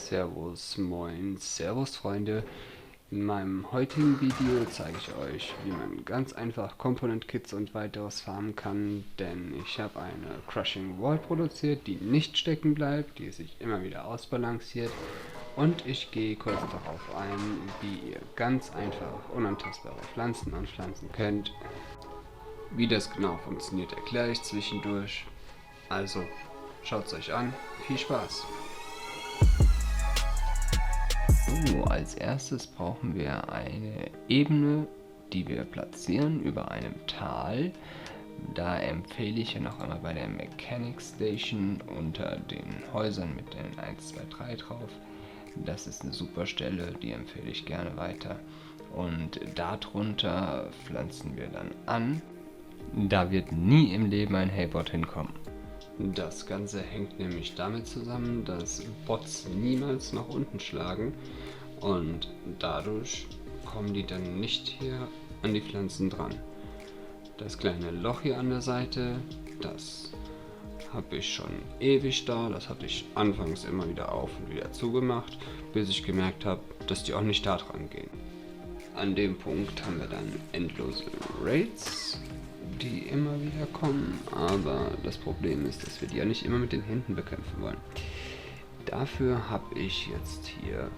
Servus, moin, Servus Freunde. In meinem heutigen Video zeige ich euch, wie man ganz einfach Component Kits und weiteres farmen kann, denn ich habe eine Crushing Wall produziert, die nicht stecken bleibt, die sich immer wieder ausbalanciert, und ich gehe kurz darauf ein, wie ihr ganz einfach unantastbare Pflanzen anpflanzen könnt. Wie das genau funktioniert, erkläre ich zwischendurch. Also, schaut es euch an. Viel Spaß! So, als erstes brauchen wir eine Ebene, die wir platzieren über einem Tal. Da empfehle ich ja noch einmal bei der Mechanic Station unter den Häusern mit den 1, 2, 3 drauf. Das ist eine super Stelle, die empfehle ich gerne weiter. Und darunter pflanzen wir dann an. Da wird nie im Leben ein Haybot hinkommen. Das Ganze hängt nämlich damit zusammen, dass Bots niemals nach unten schlagen und dadurch kommen die dann nicht hier an die Pflanzen dran. Das kleine Loch hier an der Seite, das habe ich schon ewig da, das hatte ich anfangs immer wieder auf und wieder zugemacht, bis ich gemerkt habe, dass die auch nicht da dran gehen. An dem Punkt haben wir dann endlose Raids, die immer wieder kommen, aber das Problem ist, dass wir die ja nicht immer mit den Händen bekämpfen wollen. Dafür habe ich jetzt hier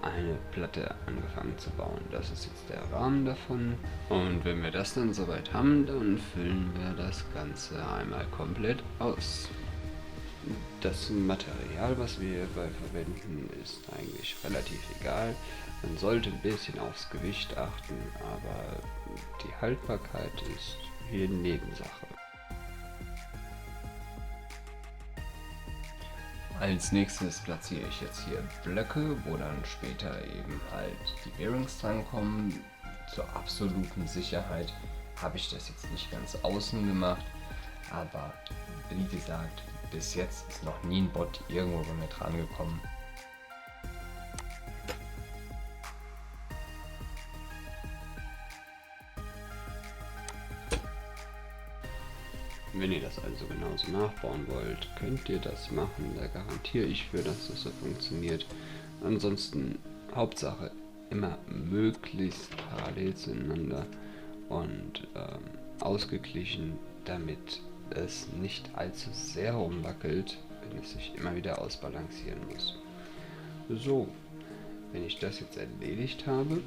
eine Platte angefangen zu bauen. Das ist jetzt der Rahmen davon, und wenn wir das dann soweit haben, dann füllen wir das Ganze einmal komplett aus. Das Material, was wir hierbei verwenden, ist eigentlich relativ egal. Man sollte ein bisschen aufs Gewicht achten, aber die Haltbarkeit ist hier Nebensache. Als nächstes platziere ich jetzt hier Blöcke, wo dann später eben halt die Bearings drankommen. Zur absoluten Sicherheit habe ich das jetzt nicht ganz außen gemacht, aber wie gesagt, bis jetzt ist noch nie ein Bot irgendwo bei mir dran gekommen. Wenn ihr das also genauso nachbauen wollt, könnt ihr das machen, da garantiere ich für, dass das so funktioniert. Ansonsten Hauptsache immer möglichst parallel zueinander und ausgeglichen, damit es nicht allzu sehr rumwackelt, wenn es sich immer wieder ausbalancieren muss. So, wenn ich das jetzt erledigt habe,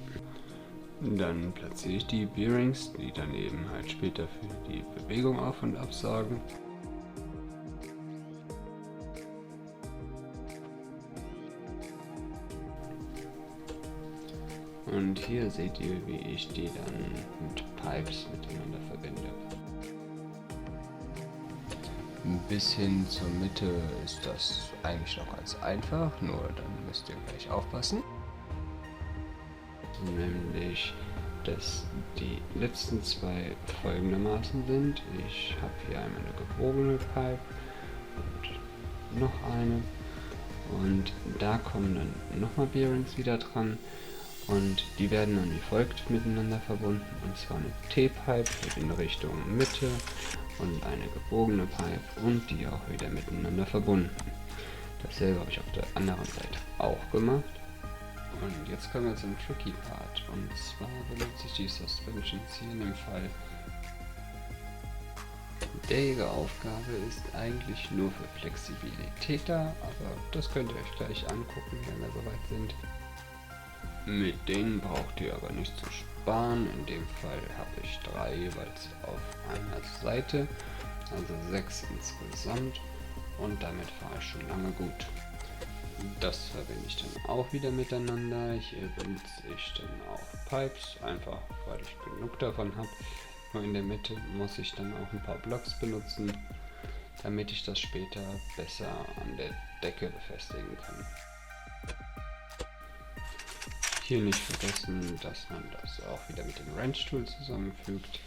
dann platziere ich die Bearings, die dann eben halt später für die Bewegung auf und ab sorgen. Und hier seht ihr, wie ich die dann mit Pipes miteinander verbinde. Bis hin zur Mitte ist das eigentlich noch ganz einfach, nur dann müsst ihr gleich aufpassen. Nämlich, dass die letzten zwei folgendermaßen sind. Ich habe hier einmal eine gebogene Pipe und noch eine, und da kommen dann nochmal Bearings wieder dran, und die werden dann wie folgt miteinander verbunden, und zwar eine T-Pipe in Richtung Mitte und eine gebogene Pipe und die auch wieder miteinander verbunden. Dasselbe habe ich auf der anderen Seite auch gemacht. Und jetzt kommen wir zum Tricky Part, und zwar benutze ich die Suspensions hier in dem Fall. Derjenige Aufgabe ist eigentlich nur für Flexibilität da, aber das könnt ihr euch gleich angucken, wenn wir soweit sind. Mit denen braucht ihr aber nicht zu sparen, in dem Fall habe ich 3 jeweils auf einer Seite, also 6 insgesamt, und damit fahre ich schon lange gut. Das verbinde ich dann auch wieder miteinander. Hier benutze ich dann auch Pipes, einfach weil ich genug davon habe. Nur in der Mitte muss ich dann auch ein paar Blocks benutzen, damit ich das später besser an der Decke befestigen kann. Hier nicht vergessen, dass man das auch wieder mit dem Wrench Tool zusammenfügt.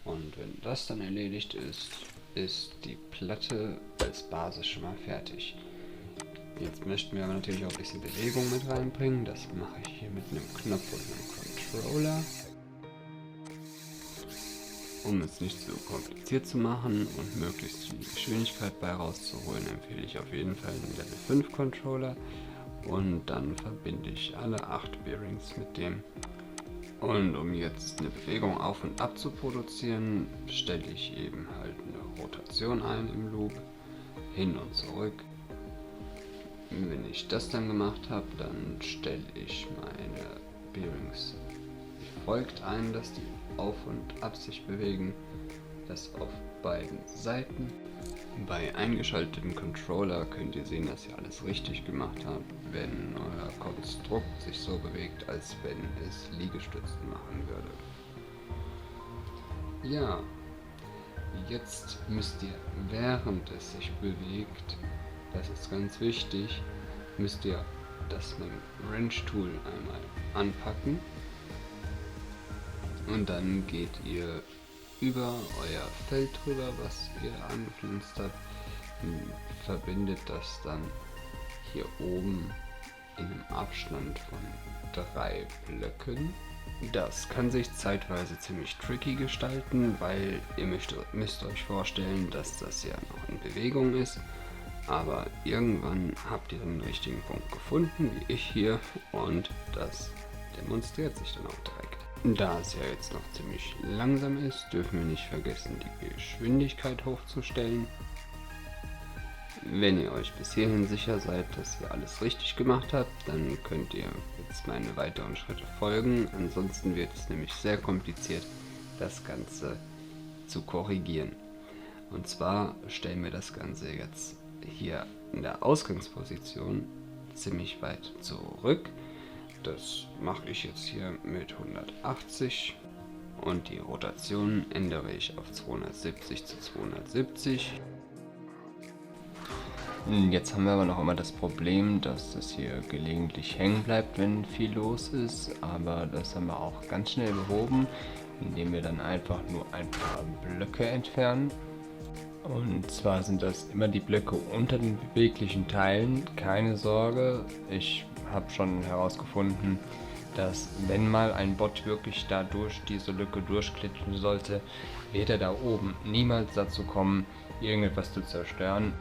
Und wenn das dann erledigt ist, ist die Platte als Basis schon mal fertig. Jetzt möchten wir aber natürlich auch ein bisschen Bewegung mit reinbringen. Das mache ich hier mit einem Knopf und einem Controller. Um es nicht so kompliziert zu machen und möglichst viel Geschwindigkeit bei rauszuholen, empfehle ich auf jeden Fall einen Level 5 Controller. und dann verbinde ich alle 8 Bearings mit dem. Und um jetzt eine Bewegung auf und ab zu produzieren, stelle ich eben halt eine Rotation ein im Loop, hin und zurück. Wenn ich das dann gemacht habe, dann stelle ich meine Bearings wie folgt ein, dass die auf und ab sich bewegen, das auf beiden Seiten. Bei eingeschalteten Controller könnt ihr sehen, dass ihr alles richtig gemacht habt, wenn euer Konstrukt sich so bewegt, als wenn es Liegestützen machen würde. Ja, jetzt müsst ihr, während es sich bewegt, das ist ganz wichtig, müsst ihr das mit dem Wrench Tool einmal anpacken und dann geht ihr über euer Feld drüber, was ihr angepflanzt habt, verbindet das dann hier oben in einem Abstand von 3 Blöcken. Das kann sich zeitweise ziemlich tricky gestalten, weil ihr müsst euch vorstellen, dass das ja noch in Bewegung ist. Aber irgendwann habt ihr den richtigen Punkt gefunden, wie ich hier, und das demonstriert sich dann auch direkt. Da es ja jetzt noch ziemlich langsam ist, dürfen wir nicht vergessen, die Geschwindigkeit hochzustellen. Wenn ihr euch bis hierhin sicher seid, dass ihr alles richtig gemacht habt, dann könnt ihr jetzt meine weiteren Schritte folgen. Ansonsten wird es nämlich sehr kompliziert, das Ganze zu korrigieren. Und zwar stellen wir das Ganze jetzt hier in der Ausgangsposition ziemlich weit zurück. Das mache ich jetzt hier mit 180 und die Rotation ändere ich auf 270 zu 270. Jetzt haben wir aber noch immer das Problem, dass das hier gelegentlich hängen bleibt, wenn viel los ist, aber das haben wir auch ganz schnell behoben, indem wir dann einfach nur ein paar Blöcke entfernen. Und zwar sind das immer die Blöcke unter den beweglichen Teilen, keine Sorge, ich habe schon herausgefunden, dass wenn mal ein Bot wirklich da durch diese Lücke durchklicken sollte, wird er da oben niemals dazu kommen, irgendetwas zu zerstören.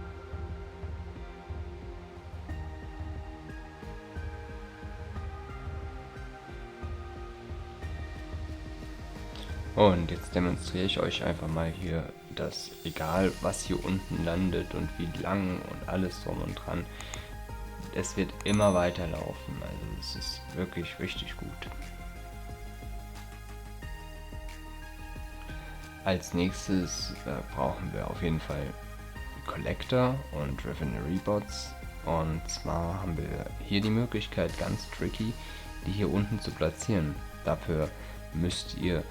Und jetzt demonstriere ich euch einfach mal hier, dass egal was hier unten landet und wie lang und alles drum und dran, es wird immer weiterlaufen. Also es ist wirklich richtig gut. Als nächstes brauchen wir auf jeden Fall Collector und Refinery Bots. Und zwar haben wir hier die Möglichkeit, ganz tricky, die hier unten zu platzieren. Dafür müsst ihr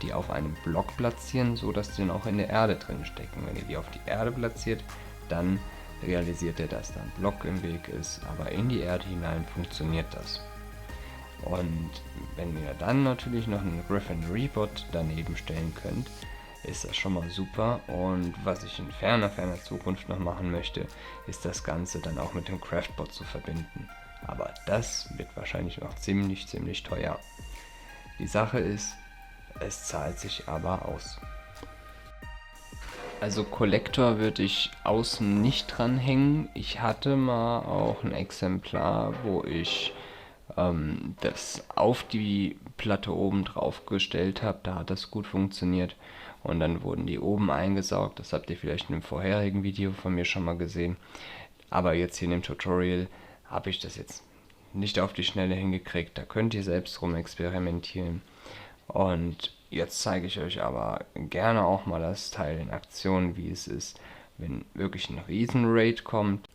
die auf einem Block platzieren, so dass die dann auch in der Erde drin stecken. Wenn ihr die auf die Erde platziert, dann realisiert er, dass da ein Block im Weg ist, aber in die Erde hinein funktioniert das. Und wenn ihr dann natürlich noch einen Refinery Bot daneben stellen könnt, ist das schon mal super. Und was ich in ferner Zukunft noch machen möchte, ist das Ganze dann auch mit dem Craftbot zu verbinden. Aber das wird wahrscheinlich noch ziemlich teuer. Die Sache ist, es zahlt sich aber aus. Also Collector würde ich außen nicht dranhängen. Ich hatte mal auch ein Exemplar, wo ich das auf die Platte oben drauf gestellt habe. Da hat das gut funktioniert. Und dann wurden die oben eingesaugt. Das habt ihr vielleicht in einem vorherigen Video von mir schon mal gesehen. Aber jetzt hier in dem Tutorial habe ich das jetzt nicht auf die Schnelle hingekriegt. Da könnt ihr selbst rum experimentieren. Und jetzt zeige ich euch aber gerne auch mal das Teil in Aktion, wie es ist, wenn wirklich ein Riesen-Raid kommt.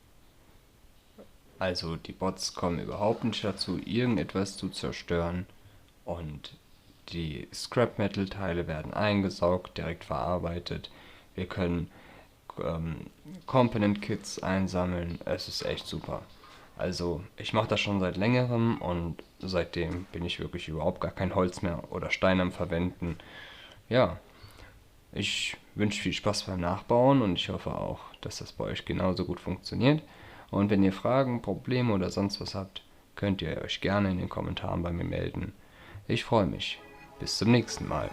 Also die Bots kommen überhaupt nicht dazu, irgendetwas zu zerstören. Und die Scrap-Metal-Teile werden eingesaugt, direkt verarbeitet. Wir können Component-Kits einsammeln. Es ist echt super. Also ich mache das schon seit längerem und seitdem bin ich wirklich überhaupt gar kein Holz mehr oder Stein am Verwenden. Ja, ich wünsche viel Spaß beim Nachbauen und ich hoffe auch, dass das bei euch genauso gut funktioniert. Und wenn ihr Fragen, Probleme oder sonst was habt, könnt ihr euch gerne in den Kommentaren bei mir melden. Ich freue mich. Bis zum nächsten Mal.